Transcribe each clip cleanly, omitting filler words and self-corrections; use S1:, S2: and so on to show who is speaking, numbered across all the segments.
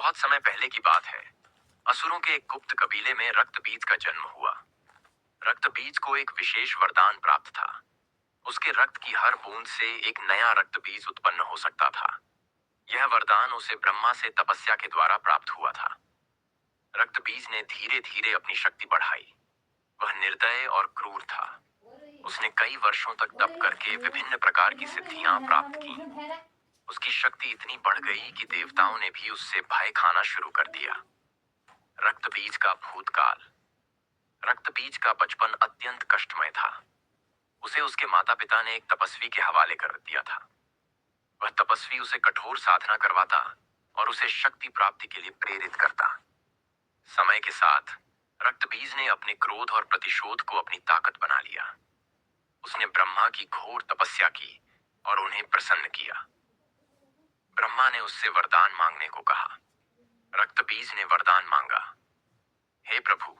S1: बहुत समय पहले की बात है। असुरों के एक गुप्त कबीले में रक्तबीज का जन्म हुआ। रक्तबीज को एक विशेष वरदान प्राप्त था। उसके रक्त की हर बूंद से एक नया रक्तबीज उत्पन्न हो सकता था। यह वरदान उसे ब्रह्मा से तपस्या के द्वारा प्राप्त हुआ था। रक्तबीज ने धीरे धीरे अपनी शक्ति बढ़ाई। वह निर्दय और क्रूर था। उसने कई वर्षों तक तप करके विभिन्न प्रकार की सिद्धियां प्राप्त की। उसकी शक्ति इतनी बढ़ गई कि देवताओं ने भी उससे भय खाना शुरू कर दिया। रक्तबीज का भूतकाल। रक्तबीज का बचपन अत्यंत कष्टमय था। उसे उसके माता पिता ने एक तपस्वी के हवाले कर दिया था। वह तपस्वी उसे कठोर साधना करवाता और उसे शक्ति प्राप्ति के लिए प्रेरित करता। समय के साथ रक्तबीज ने अपने क्रोध और प्रतिशोध को अपनी ताकत बना लिया। उसने ब्रह्मा की घोर तपस्या की और उन्हें प्रसन्न किया। ब्रह्मा ने उससे वरदान मांगने को कहा। रक्तबीज ने वरदान मांगा, हे प्रभु,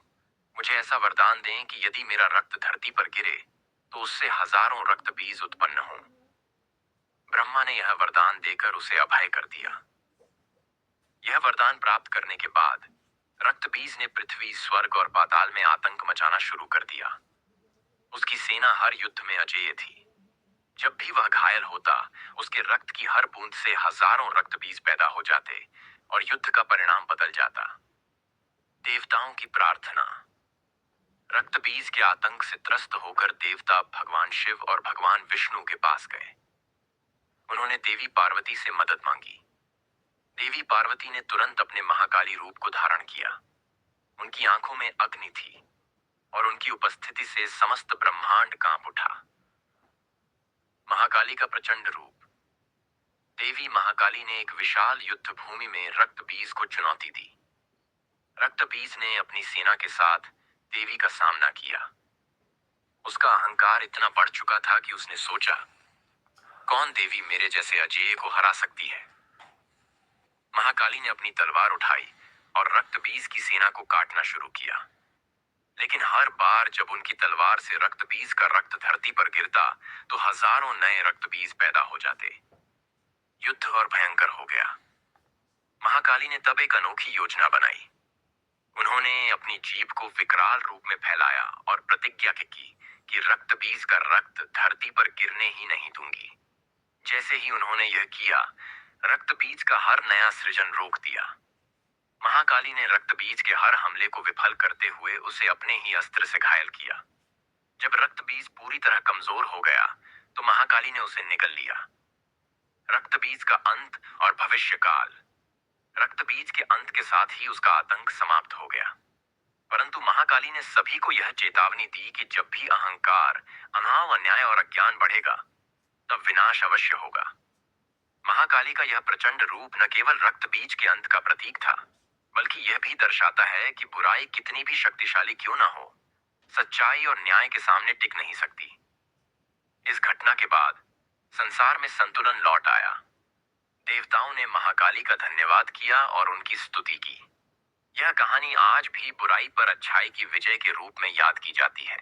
S1: मुझे ऐसा वरदान दें कि यदि मेरा रक्त धरती पर गिरे तो उससे हजारों रक्तबीज उत्पन्न हों। ब्रह्मा ने यह वरदान देकर उसे अभय कर दिया। यह वरदान प्राप्त करने के बाद रक्तबीज ने पृथ्वी, स्वर्ग और पाताल में आतंक मचाना शुरू कर दिया। उसकी सेना हर युद्ध में अजेय थी। जब भी वह घायल होता, उसके रक्त की हर बूंद से हजारों रक्तबीज पैदा हो जाते और युद्ध का परिणाम बदल जाता। देवताओं की प्रार्थना। रक्तबीज के आतंक से त्रस्त होकर देवता भगवान शिव और भगवान विष्णु के पास गए। उन्होंने देवी पार्वती से मदद मांगी। देवी पार्वती ने तुरंत अपने महाकाली रूप को धारण किया। उनकी आंखों में अग्नि थी और उनकी उपस्थिति से समस्त ब्रह्मांड कांप उठा। महाकाली का प्रचंड रूप। देवी महाकाली ने एक विशाल युद्ध भूमि में रक्तबीज को चुनौती दी। रक्तबीज ने अपनी सेना के साथ देवी का सामना किया। उसका अहंकार इतना बढ़ चुका था कि उसने सोचा, कौन देवी मेरे जैसे अजेय को हरा सकती है। महाकाली ने अपनी तलवार उठाई और रक्तबीज की सेना को काटना शुरू किया। लेकिन हर बार जब उनकी तलवार से रक्तबीज का रक्त धरती पर गिरता तो हजारों नए रक्तबीज पैदा हो जाते। युद्ध और भयंकर हो गया। महाकाली ने तब एक अनोखी योजना बनाई। उन्होंने अपनी जीभ को विकराल रूप में फैलाया और प्रतिज्ञा की कि रक्तबीज का रक्त धरती पर गिरने ही नहीं दूंगी। जैसे ही उन्होंने यह किया, रक्तबीज का हर नया सृजन रोक दिया। महाकाली ने रक्तबीज के हर हमले को विफल करते हुए उसे अपने ही अस्त्र से घायल किया। जब रक्तबीज पूरी तरह कमजोर हो गया तो महाकाली ने उसे निगल लिया। रक्तबीज का अंत और भविष्यकाल। रक्तबीज के अंत के साथ ही उसका आतंक समाप्त हो गया। परंतु महाकाली ने सभी को यह चेतावनी दी कि जब भी अहंकार, अभाव, अन्याय और अज्ञान बढ़ेगा तब विनाश अवश्य होगा। महाकाली का यह प्रचंड रूप न केवल रक्तबीज के अंत का प्रतीक था, बल्कि यह भी दर्शाता है कि बुराई कितनी भी शक्तिशाली क्यों न हो, सच्चाई और न्याय के सामने टिक नहीं सकती। इस घटना के बाद संसार में संतुलन लौट आया। देवताओं ने महाकाली का धन्यवाद किया और उनकी स्तुति की। यह कहानी आज भी बुराई पर अच्छाई की विजय के रूप में याद की जाती है।